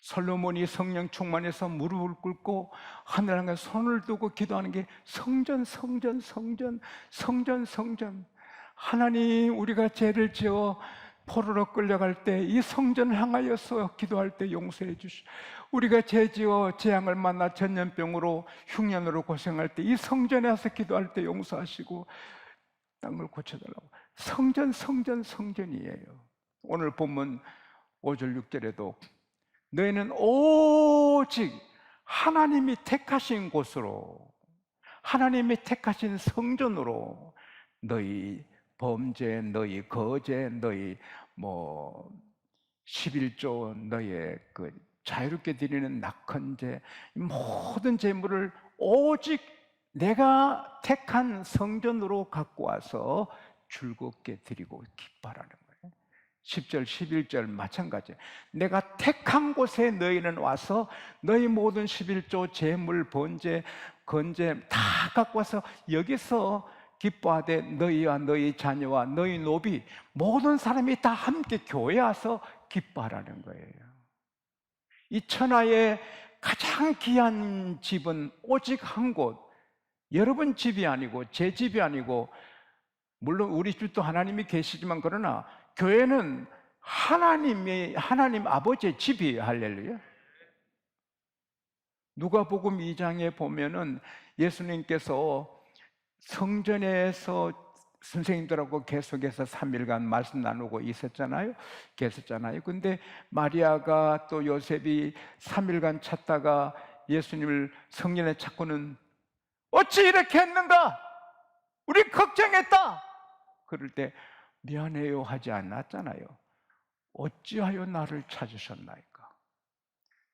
솔로몬이 성령 충만해서 무릎을 꿇고 하늘 향해 손을 두고 기도하는 게 성전, 성전, 성전, 성전, 성전. 하나님, 우리가 죄를 지어 포로로 끌려갈 때 이 성전을 향하여서 기도할 때 용서해 주시오. 우리가 죄 지어 재앙을 만나 전염병으로 흉년으로 고생할 때 이 성전에 와서 기도할 때 용서하시고 땅을 고쳐달라고. 성전, 성전, 성전이에요. 오늘 본문 5절 6절에도 너희는 오직 하나님이 택하신 곳으로, 하나님이 택하신 성전으로 너희 범죄, 너희 거죄, 너희 11조, 너희의 그 자유롭게 드리는 낙헌제, 모든 제물을 오직 내가 택한 성전으로 갖고 와서 즐겁게 드리고 기뻐하라는 거예요. 10절, 11절 마찬가지예요. 내가 택한 곳에 너희는 와서 너희 모든 11조, 제물, 번제, 건제 다 갖고 와서 여기서 기뻐하되 너희와 너희 자녀와 너희 노비 모든 사람이 다 함께 교회에 와서 기뻐하라는 거예요. 이 천하의 가장 귀한 집은 오직 한 곳, 여러분 집이 아니고 제 집이 아니고, 물론 우리 집도 하나님이 계시지만 그러나 교회는 하나님 아버지의 집이에요. 할렐루야. 누가복음 2장에 보면은 예수님께서 성전에서 선생님들하고 계속해서 3일간 말씀 나누고 계셨잖아요. 근데 마리아가 또 요셉이 3일간 찾다가 예수님을 성전에 찾고는 어찌 이렇게 했는가? 우리 걱정했다. 그럴 때 미안해요 하지 않았잖아요. 어찌하여 나를 찾으셨나이까?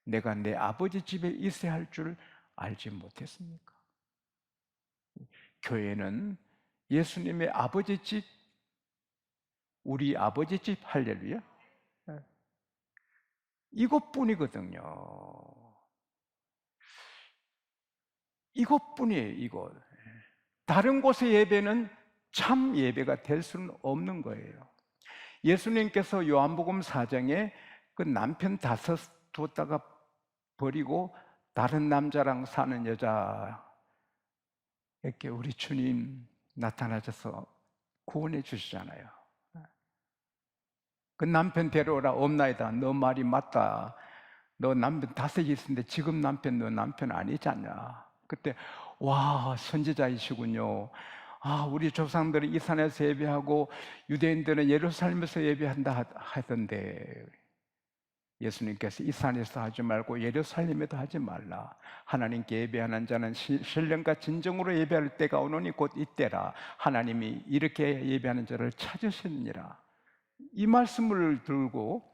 내가 내 아버지 집에 있어야 할 줄 알지 못했습니까? 교회는 예수님의 아버지 집, 우리 아버지 집, 할렐루야. 이것뿐이거든요. 이것뿐이에요, 이것. 다른 곳의 예배는 참 예배가 될 수는 없는 거예요. 예수님께서 요한복음 4장에 그 남편 5 두었다가 버리고 다른 남자랑 사는 여자에게 우리 주님 나타나셔서 구원해 주시잖아요. 그 남편 데려오라. 없나이다. 너 말이 맞다. 너 남편 5이 있는데 지금 남편 너 남편 아니지 않냐. 그때 와, 선지자이시군요. 아, 우리 조상들은 이 산에서 예배하고 유대인들은 예루살렘에서 예배한다 하던데 예수님께서 이 산에서 하지 말고 예루살렘에도 하지 말라. 하나님께 예배하는 자는 신령과 진정으로 예배할 때가 오노니 곧 이때라. 하나님이 이렇게 예배하는 자를 찾으시느니라. 이 말씀을 들고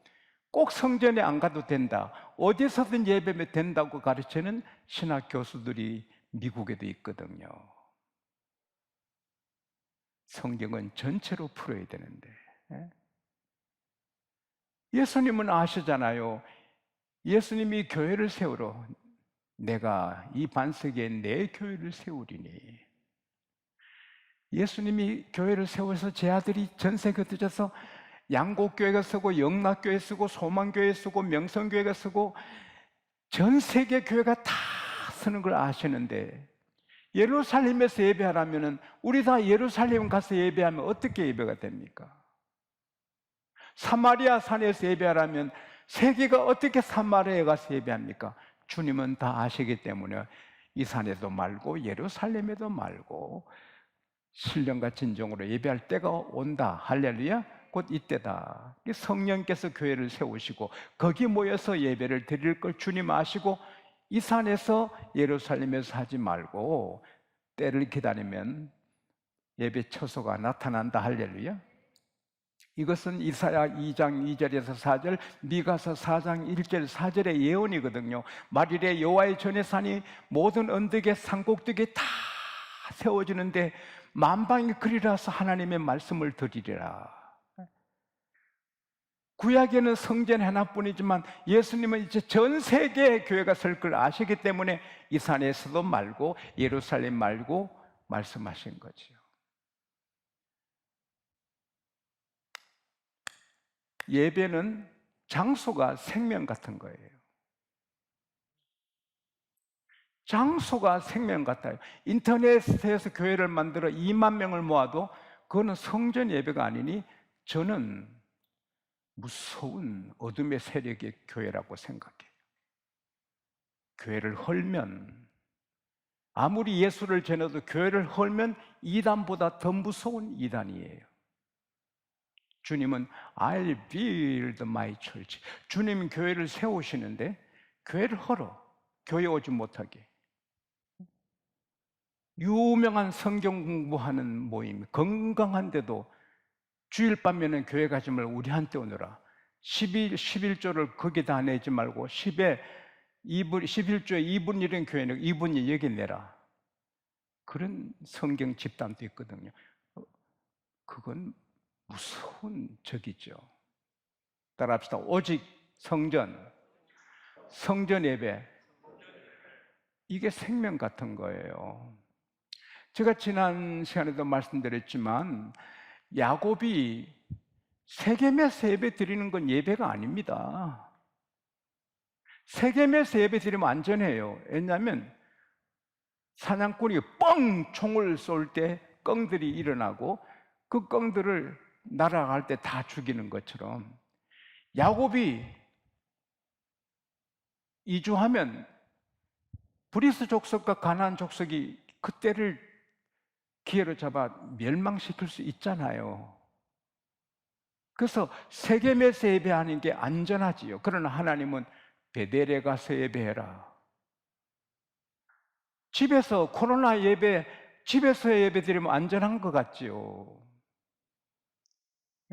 꼭 성전에 안 가도 된다, 어디서든 예배하면 된다고 가르치는 신학 교수들이 미국에도 있거든요. 성경은 전체로 풀어야 되는데, 예수님은 아시잖아요. 예수님이 교회를 세우러 내가 이 반석에 내 교회를 세우리니. 예수님이 교회를 세워서 제 아들이 전 세계에 흩어져서 양곡교회가 쓰고 영락교회 쓰고 소망교회 쓰고 명성교회가 쓰고 전 세계 교회가 다 쓰는 걸 아시는데, 예루살렘에서 예배하라면은 우리 다 예루살렘 가서 예배하면 어떻게 예배가 됩니까? 사마리아 산에서 예배하라면 세계가 어떻게 사마리아에 가서 예배합니까? 주님은 다 아시기 때문에 이 산에도 말고 예루살렘에도 말고 신령과 진정으로 예배할 때가 온다. 할렐루야. 곧 이때다. 성령께서 교회를 세우시고 거기 모여서 예배를 드릴 걸 주님 아시고 이 산에서 예루살렘에서 하지 말고 때를 기다리면 예배 처소가 나타난다. 할렐루야. 이것은 이사야 2장 2절에서 4절, 미가서 4장 1절 4절의 예언이거든요. 말일에 여호와의 전의 산이 모든 언덕에 산꼭대기에 다 세워지는데 만방이 그리라서 하나님의 말씀을 드리리라. 구약에는 성전 하나뿐이지만 예수님은 이제 전 세계에 교회가 설 걸 아시기 때문에 이 산에서도 말고 예루살렘 말고 말씀하신 거죠. 예배는 장소가 생명 같은 거예요. 장소가 생명 같아요. 인터넷에서 교회를 만들어 2만 명을 모아도 그거는 성전 예배가 아니니 저는 무서운 어둠의 세력의 교회라고 생각해요. 교회를 헐면, 아무리 예수를 전해도 교회를 헐면 이단보다 더 무서운 이단이에요. 주님은 I'll build my church. 주님은 교회를 세우시는데 교회를 헐어. 교회 오지 못하게. 유명한 성경 공부하는 모임, 건강한데도 주일 밤에는 교회 가지 말고 우리한테 오느라 11조를 거기다 내지 말고 11조에 2분 1인 교회는 2분이 여기 내라. 그런 성경 집단도 있거든요. 그건 무서운 적이죠. 따라합시다. 오직 성전 예배, 이게 생명 같은 거예요. 제가 지난 시간에도 말씀드렸지만 야곱이 세겜에서 예배 드리는 건 예배가 아닙니다. 세겜에서 예배 드리면 안전해요. 왜냐하면 사냥꾼이 뻥 총을 쏠 때 꿩들이 일어나고 그 꿩들을 날아갈 때 다 죽이는 것처럼 야곱이 이주하면 브리스 족속과 가나안 족속이 그때를 기회로 잡아 멸망시킬 수 있잖아요. 그래서 세겜에서 예배하는 게 안전하지요. 그러나 하나님은 베델에 가서 예배해라. 집에서 코로나 예배, 집에서 예배 드리면 안전한 것 같지요.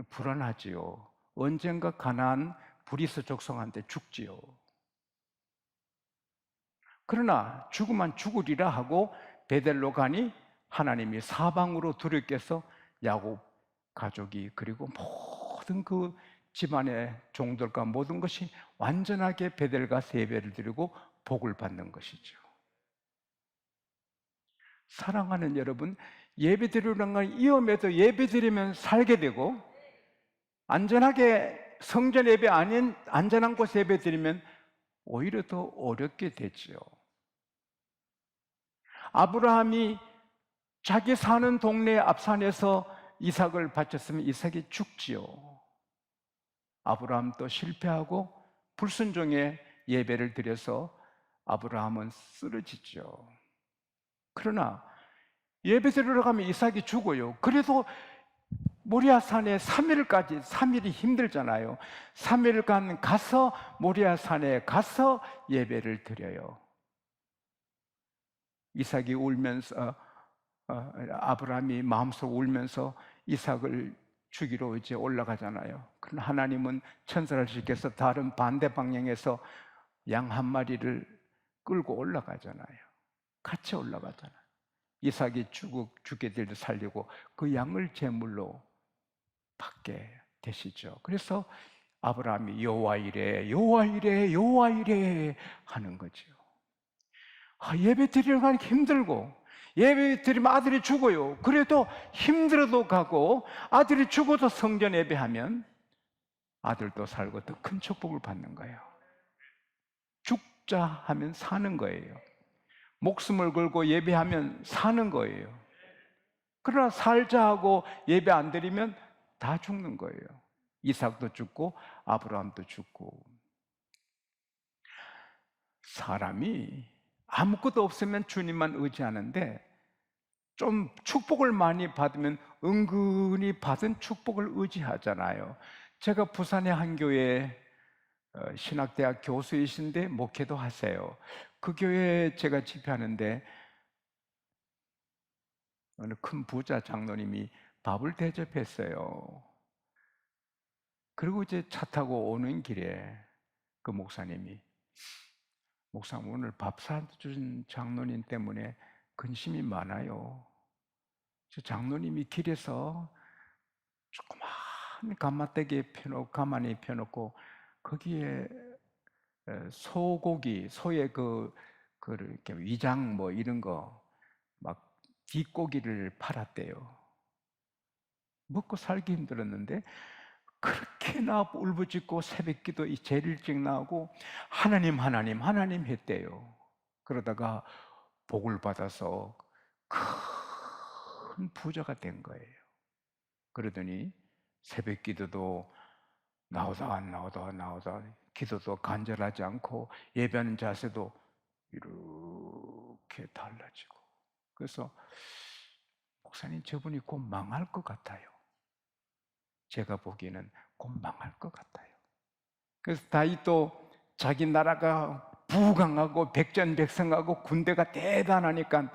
불안하지요. 언젠가 가나안 브리스 족속한테 죽지요. 그러나 죽으면 죽으리라 하고 베델로 가니 하나님이 사방으로 두렵게서 야곱 가족이 그리고 모든 그 집안의 종들과 모든 것이 완전하게 베델 가서 예배를 드리고 복을 받는 것이죠. 사랑하는 여러분, 예배 드리는 건 위험해도 예배 드리면 살게 되고 안전하게 성전 예배 아닌 안전한 곳 예배 드리면 오히려 더 어렵게 되지요. 아브라함이 자기 사는 동네 앞산에서 이삭을 바쳤으면 이삭이 죽지요. 아브라함도 실패하고 불순종의 예배를 드려서 아브라함은 쓰러지죠. 그러나 예배 드리러 가면 이삭이 죽어요. 그래도 모리아산에 3일이 힘들잖아요. 3일간 가서 모리아산에 가서 예배를 드려요. 이삭이 울면서 아브라함이 마음속으로 울면서 이삭을 죽이러 이제 올라가잖아요. 그러나 하나님은 천사를 시켜서 다른 반대 방향에서 양 한 마리를 끌고 올라가잖아요. 같이 올라가잖아요. 이삭이 죽게 될 때 살리고 그 양을 제물로 받게 되시죠. 그래서 아브라함이 여호와 이래 여호와 이래 여호와 이래 하는 거죠. 예배 드리러 가니까 힘들고 예배 드리면 아들이 죽어요. 그래도 힘들어도 가고 아들이 죽어도 성전 예배하면 아들도 살고 더 큰 축복을 받는 거예요. 죽자 하면 사는 거예요. 목숨을 걸고 예배하면 사는 거예요. 그러나 살자 하고 예배 안 드리면 다 죽는 거예요. 이삭도 죽고 아브라함도 죽고. 사람이 아무것도 없으면 주님만 의지하는데 좀 축복을 많이 받으면 은근히 받은 축복을 의지하잖아요. 제가 부산의 한 교회 신학대학 교수이신데 목회도 하세요. 그 교회에 제가 집회하는데 어느 큰 부자 장로님이 밥을 대접했어요. 그리고 이제 차 타고 오는 길에 그 목사님이 목사님 오늘 밥 사준 장로님 때문에 근심이 많아요. 저 장로님이 길에서 조그만 가마떼기 가만히 펴놓고 거기에 소고기, 소의 이렇게 위장 뭐 이런 거 막 뒷고기를 팔았대요. 먹고 살기 힘들었는데 그렇게나 울부짖고 새벽기도 제일 일찍 나오고 하나님 했대요. 그러다가 복을 받아서 큰 부자가 된 거예요. 그러더니 새벽 기도도 나오다 기도도 간절하지 않고 예배하는 자세도 이렇게 달라지고, 그래서 목사님, 저분이 곧 망할 것 같아요. 제가 보기에는 곧 망할 것 같아요. 그래서 다윗도 자기 나라가 부강하고 백전백승하고 군대가 대단하니까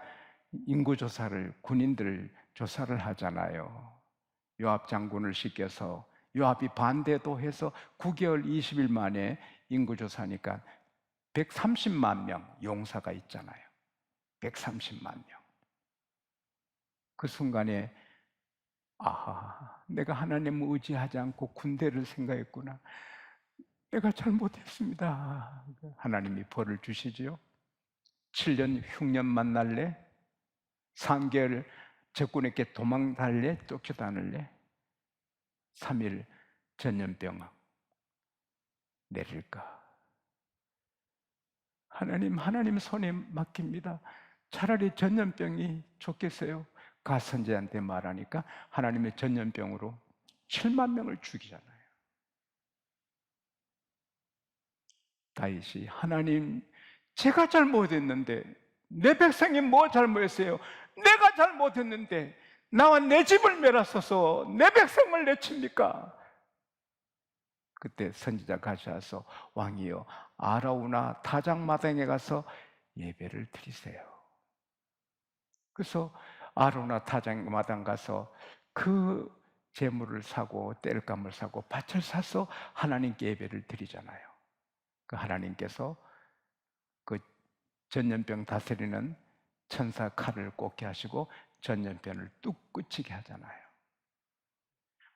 인구조사를, 군인들 조사를 하잖아요. 요압 장군을 시켜서 요압이 반대도 해서 9개월 20일 만에 인구조사니까 130만 명 용사가 있잖아요. 130만 명. 그 순간에 아하, 내가 하나님을 의지하지 않고 군대를 생각했구나. 내가 잘못했습니다. 하나님이 벌을 주시지요. 7년 흉년 만날래? 3개월 적군에게 도망달래? 쫓겨다닐래? 3일 전염병 내릴까? 하나님 손에 맡깁니다. 차라리 전염병이 좋겠어요. 가 선지자한테 말하니까 하나님의 전염병으로 7만 명을 죽이잖아요. 다윗이 하나님, 제가 잘못했는데, 내 백성이 뭐 잘못했어요? 내가 잘못했는데 나와 내 집을 멸하소서 내 백성을 내칩니까? 그때 선지자 가셔서 왕이여, 아라우나 타작마당에 가서 예배를 드리세요. 그래서 아라우나 타작마당 가서 그 재물을 사고 땔감을 사고 밭을 사서 하나님께 예배를 드리잖아요. 그 하나님께서 그 전염병 다스리는 천사 칼을 꽂게 하시고 전염병을 뚝 끊치게 하잖아요.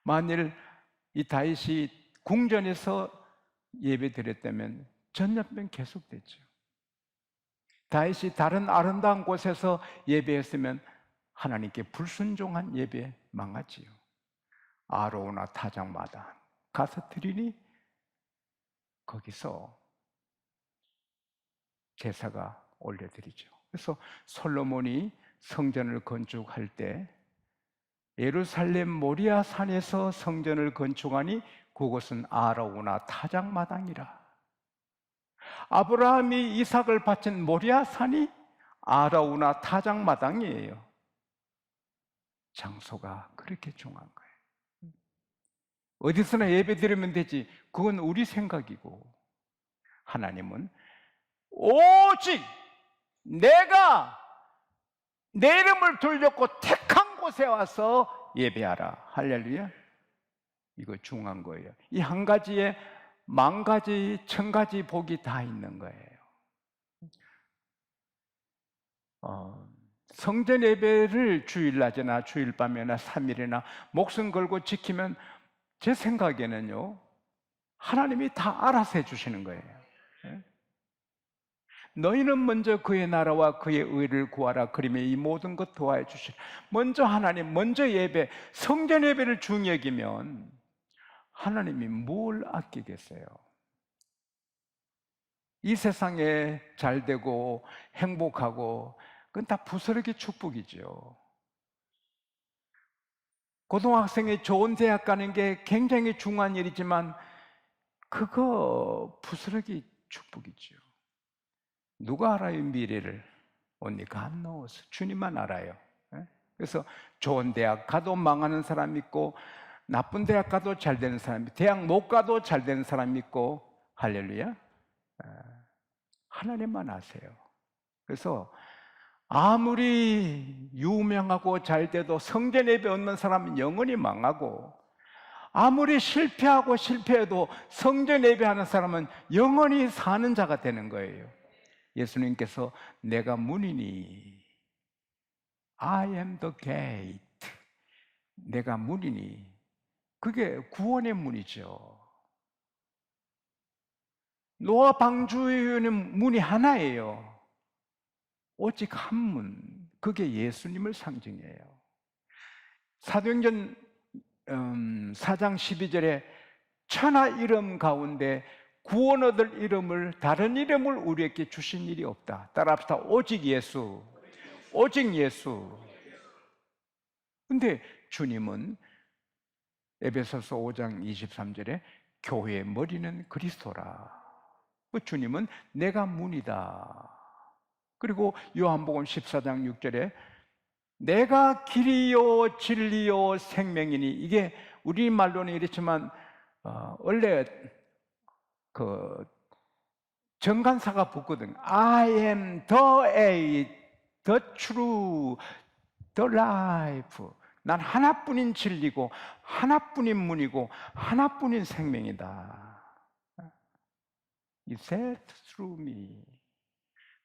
만일 이 다윗이 궁전에서 예배 드렸다면 전염병 계속됐죠. 다윗이 다른 아름다운 곳에서 예배했으면 하나님께 불순종한 예배 망하지요. 아로나 타작마다 가서 드리니 거기서 제사가 올려드리죠. 그래서 솔로몬이 성전을 건축할 때 예루살렘 모리아 산에서 성전을 건축하니 그곳은 아라우나 타작마당이라. 아브라함이 이삭을 바친 모리아 산이 아라우나 타작마당이에요. 장소가 그렇게 중요한 거예요. 어디서나 예배 드리면 되지, 그건 우리 생각이고, 하나님은 오직 내가 내 이름을 돌렸고 택한 곳에 와서 예배하라. 할렐루야. 이거 중요한 거예요. 이 한 가지에 10,000가지 1,000가지 복이 다 있는 거예요. 성전 예배를 주일낮이나 주일밤이나 3일이나 목숨 걸고 지키면 제 생각에는요, 하나님이 다 알아서 해주시는 거예요. 너희는 먼저 그의 나라와 그의 의를 구하라. 그러면 이 모든 것 도와해 주시라. 먼저 하나님, 먼저 예배, 성전 예배를 중히 여기면 하나님이 뭘 아끼겠어요? 이 세상에 잘 되고 행복하고 그건 다 부스러기 축복이죠. 고등학생이 좋은 대학 가는 게 굉장히 중요한 일이지만 그거 부스러기 축복이죠. 누가 알아요, 미래를? only God knows. 주님만 알아요. 그래서 좋은 대학 가도 망하는 사람 있고, 나쁜 대학 가도 잘 되는 사람 있고, 대학 못 가도 잘 되는 사람 있고, 할렐루야. 하나님만 아세요. 그래서 아무리 유명하고 잘 돼도 성전 예배 없는 사람은 영원히 망하고, 아무리 실패하고 실패해도 성전 예배하는 사람은 영원히 사는 자가 되는 거예요. 예수님께서 내가 문이니, I am the gate, 내가 문이니, 그게 구원의 문이죠. 노아 방주에는 문이 하나예요. 오직 한 문, 그게 예수님을 상징해요. 사도행전 4장 12절에 천하 이름 가운데 구원 얻을 이름을, 다른 이름을 우리에게 주신 일이 없다. 따라합시다. 오직 예수. 오직 예수. 근데 주님은 에베소서 5장 23절에 교회의 머리는 그리스도라. 그 주님은 내가 문이다. 그리고 요한복음 14장 6절에 내가 길이요 진리요 생명이니, 이게 우리말로는 이렇지만 원래 그 정관사가 붙거든. I am the way, the true, the life. 난 하나뿐인 진리고 하나뿐인 문이고 하나뿐인 생명이다. You said through me.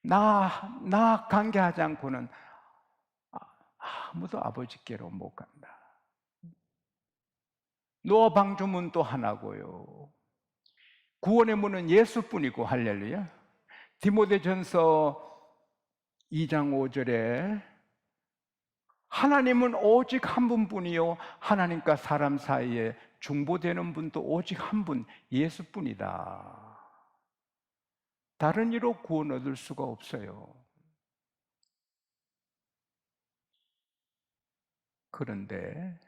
나 관계하지 않고는 아무도 아버지께로 못 간다. 노아 방주문 또 하나고요. 구원의 문은 예수뿐이고, 할렐루야. 디모데전서 2장 5절에 하나님은 오직 한 분뿐이요 하나님과 사람 사이에 중보되는 분도 오직 한 분, 예수뿐이다. 다른 이로 구원 얻을 수가 없어요. 그런데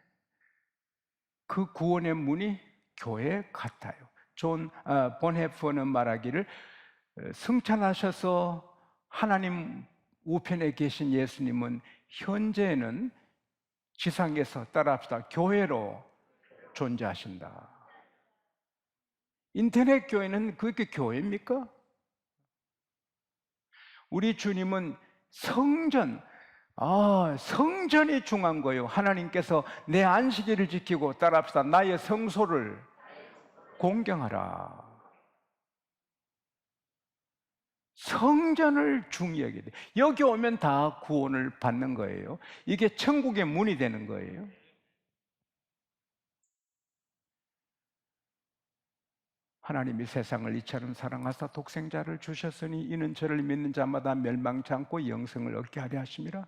그 구원의 문이 교회 같아요. 존 본헤퍼는 말하기를, 승천하셔서 하나님 우편에 계신 예수님은 현재는 지상에서, 따라합시다, 교회로 존재하신다. 인터넷 교회는 그게 교회입니까? 우리 주님은 성전, 성전이 중요한 거예요. 하나님께서 내 안식일을 지키고, 따라합시다, 나의 성소를 공경하라. 성전을 중요하게 돼. 여기 오면 다 구원을 받는 거예요. 이게 천국의 문이 되는 거예요. 하나님이 세상을 이처럼 사랑하사 독생자를 주셨으니 이는 저를 믿는 자마다 멸망치 않고 영생을 얻게 하려 하심이라.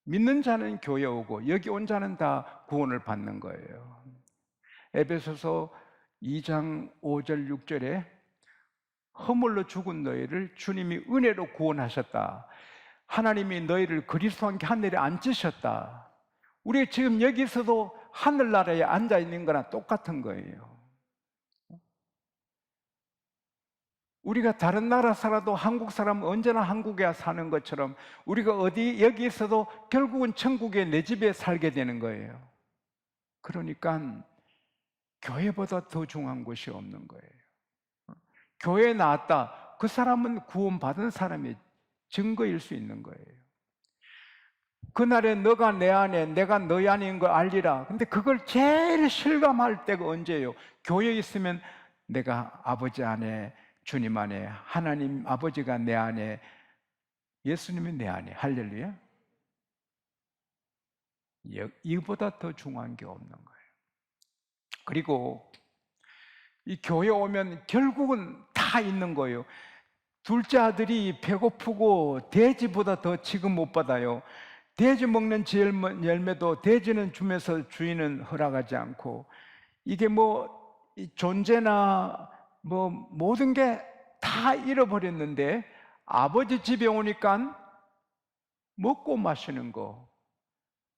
믿는 자는 교회 오고 여기 온 자는 다 구원을 받는 거예요. 에베소서 2장 5절 6절에 허물로 죽은 너희를 주님이 은혜로 구원하셨다. 하나님이 너희를 그리스도와 함께 하늘에 앉으셨다. 우리 지금 여기서도 하늘나라에 앉아 있는 거랑 똑같은 거예요. 우리가 다른 나라 살아도 한국 사람은 언제나 한국에 사는 것처럼 우리가 어디 여기 있어도 결국은 천국에 내 집에 살게 되는 거예요. 그러니까 교회보다 더 중요한 것이 없는 거예요. 교회에 나왔다, 그 사람은 구원받은 사람의 증거일 수 있는 거예요. 그날에 너가 내 안에 내가 너희 안인 걸 알리라. 근데 그걸 제일 실감할 때가 언제예요? 교회에 있으면 내가 아버지 안에, 주님 안에, 하나님 아버지가 내 안에, 예수님이 내 안에. 할렐루야. 이보다 더 중요한 게 없는 거예요. 그리고 이 교회 오면 결국은 다 있는 거예요. 둘째 아들이 배고프고 돼지보다 더 지금 못 받아요. 돼지 먹는 열매도 돼지는 주면서 주인은 허락하지 않고, 이게 존재나 모든 게 다 잃어버렸는데 아버지 집에 오니까 먹고 마시는 거,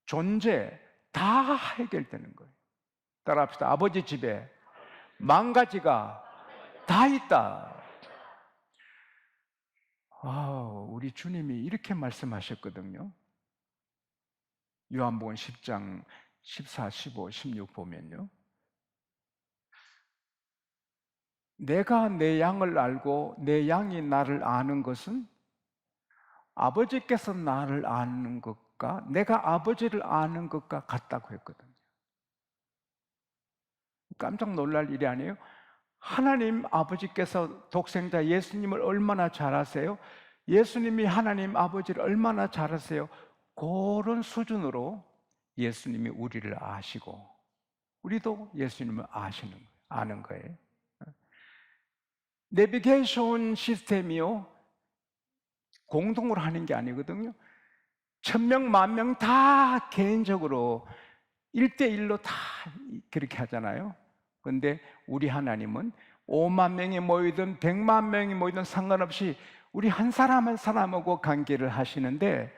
존재 다 해결되는 거예요. 따라합시다. 아버지 집에 만가지가 다 있다. 우리 주님이 이렇게 말씀하셨거든요. 요한복음 10장 14, 15, 16 보면요, 내가 내 양을 알고 내 양이 나를 아는 것은 아버지께서 나를 아는 것과 내가 아버지를 아는 것과 같다고 했거든요. 깜짝 놀랄 일이 아니에요. 하나님 아버지께서 독생자 예수님을 얼마나 잘 아세요? 예수님이 하나님 아버지를 얼마나 잘 아세요? 그런 수준으로 예수님이 우리를 아시고 우리도 예수님을 아는 거예요. 내비게이션 시스템이요, 공동으로 하는 게 아니거든요. 1000명, 10,000명 다 개인적으로 1대1로 다 그렇게 하잖아요. 그런데 우리 하나님은 5만 명이 모이든 100만 명이 모이든 상관없이 우리 한 사람 한 사람하고 관계를 하시는데,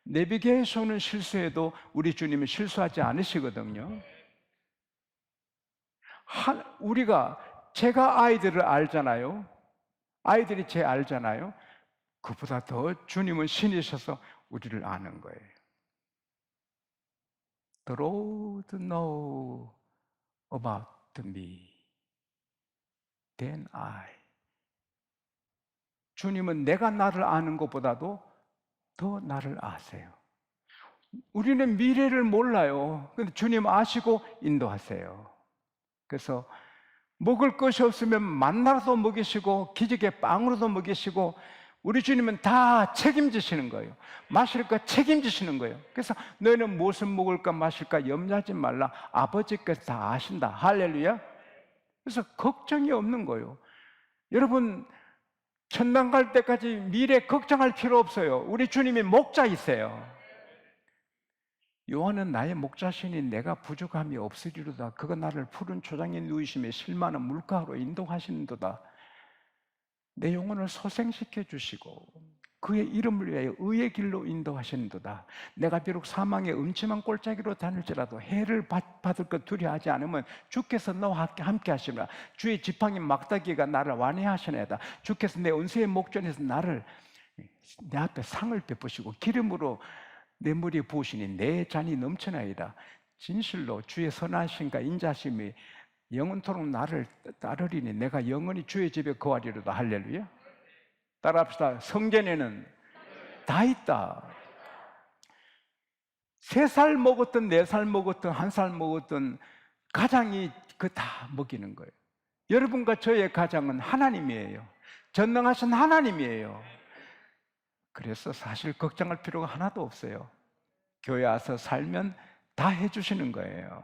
내비게이션은 실수해도 우리 주님은 실수하지 않으시거든요. 제가 아이들을 알잖아요. 아이들이 제 알잖아요. 그보다 더 주님은 신이셔서 우리를 아는 거예요. The Lord know about me than I. 주님은 내가 나를 아는 것보다도 더 나를 아세요. 우리는 미래를 몰라요. 근데 주님 아시고 인도하세요. 그래서 먹을 것이 없으면 만나로도 먹이시고 기적의 빵으로도 먹이시고, 우리 주님은 다 책임지시는 거예요. 마실 거 책임지시는 거예요. 그래서 너희는 무엇을 먹을까 마실까 염려하지 말라. 아버지께서 다 아신다. 할렐루야. 그래서 걱정이 없는 거예요. 여러분, 천당 갈 때까지 미래 걱정할 필요 없어요. 우리 주님이 목자이세요. 요한은 나의 목자시니 내가 부족함이 없으리로다. 그가 나를 푸른 초장에 누이심에 실만한 물가로 인도하시는도다. 내 영혼을 소생시켜 주시고 그의 이름을 위하여 의의 길로 인도하시는도다. 내가 비록 사망의 음침한 골짜기로 다닐지라도 해를 받을 것 두려워하지 않으면 주께서 너와 함께 하시리라. 주의 지팡이 막다기가 나를 완해하시나이다. 주께서 내 은수의 목전에서 내 앞에 상을 베푸시고 기름으로 내 머리에 부으시니 내 잔이 넘쳐나이다. 진실로 주의 선하심과 인자심이 영원토록 나를 따르리니 내가 영원히 주의 집에 거하리로다. 할렐루야. 따라합시다. 성전에는 다 있다. 3살 먹었든 4살 먹었든 1살 먹었든 가장이 그 다 먹이는 거예요. 여러분과 저의 가장은 하나님이에요. 전능하신 하나님이에요. 그래서 사실 걱정할 필요가 하나도 없어요. 교회 와서 살면 다 해주시는 거예요.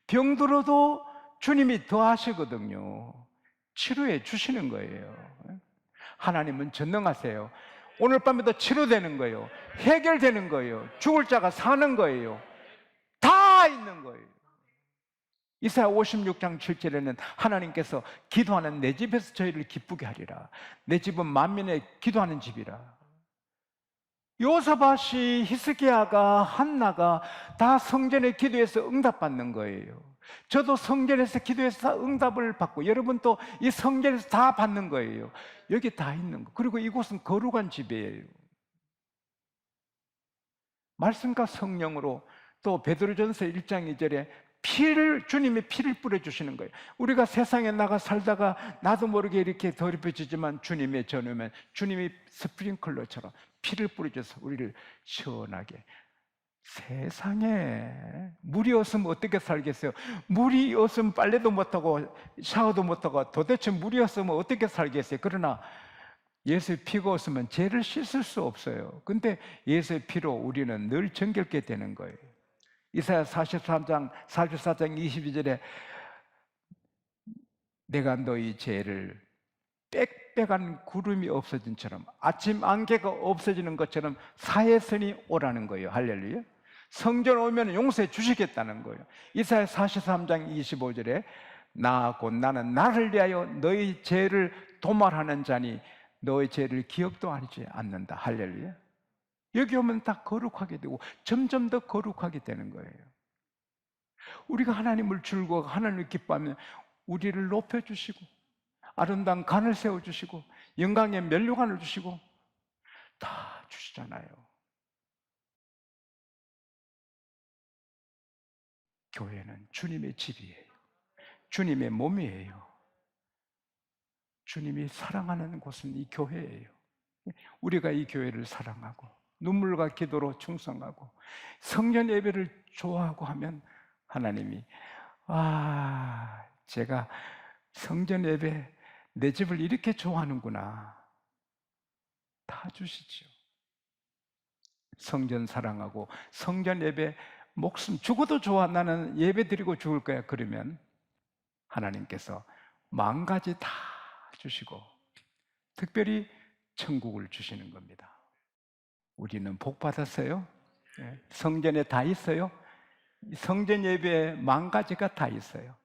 병들어도 주님이 더 하시거든요. 치료해 주시는 거예요. 하나님은 전능하세요. 오늘 밤에도 치료되는 거예요. 해결되는 거예요. 죽을 자가 사는 거예요. 다 있는 거예요. 이사야 56장 7절에는 하나님께서 기도하는 내 집에서 저희를 기쁘게 하리라. 내 집은 만민의 기도하는 집이라. 요사밭이, 히스기야가, 한나가 다 성전의 기도에서 응답받는 거예요. 저도 성전에서 기도해서 응답을 받고 여러분도 이 성전에서 다 받는 거예요. 여기 다 있는 거. 그리고 이곳은 거룩한 집이에요. 말씀과 성령으로, 또 베드로전서 1장 2절에 주님이 피를 뿌려주시는 거예요. 우리가 세상에 나가 살다가 나도 모르게 이렇게 더럽혀지지만 주님의 전후면 주님이 스프링클러처럼 피를 뿌려줘서 우리를 시원하게. 세상에 물이 없으면 어떻게 살겠어요? 물이 없으면 빨래도 못하고 샤워도 못하고 도대체 물이 없으면 어떻게 살겠어요? 그러나 예수의 피가 없으면 죄를 씻을 수 없어요. 근데 예수의 피로 우리는 늘 정결케 되는 거예요. 이사야 44장 22절에 내가 너희 죄를 빽빽한 구름이 없어진처럼, 아침 안개가 없어지는 것처럼 사해선이 오라는 거예요. 할렐루야. 성전 오면 용서해 주시겠다는 거예요. 이사야 43장 25절에 나 곧 나는 나를 위하여 너희 죄를 도말하는 자니 너희 죄를 기억도 하지 않는다. 할렐루야. 여기 오면 다 거룩하게 되고 점점 더 거룩하게 되는 거예요. 우리가 하나님을 즐거워하고 하나님을 기뻐하면 우리를 높여주시고 아름다운 간을 세워주시고 영광의 면류관을 주시고 다 주시잖아요. 교회는 주님의 집이에요. 주님의 몸이에요. 주님이 사랑하는 곳은 이 교회예요. 우리가 이 교회를 사랑하고 눈물과 기도로 충성하고 성전 예배를 좋아하고 하면 하나님이 제가 성전 예배 내 집을 이렇게 좋아하는구나 다 주시죠. 성전 사랑하고 성전 예배 목숨 죽어도 좋아, 나는 예배 드리고 죽을 거야, 그러면 하나님께서 10,000가지 다 주시고 특별히 천국을 주시는 겁니다. 우리는 복 받았어요. 성전에 다 있어요. 성전 예배에 10,000가지가 다 있어요.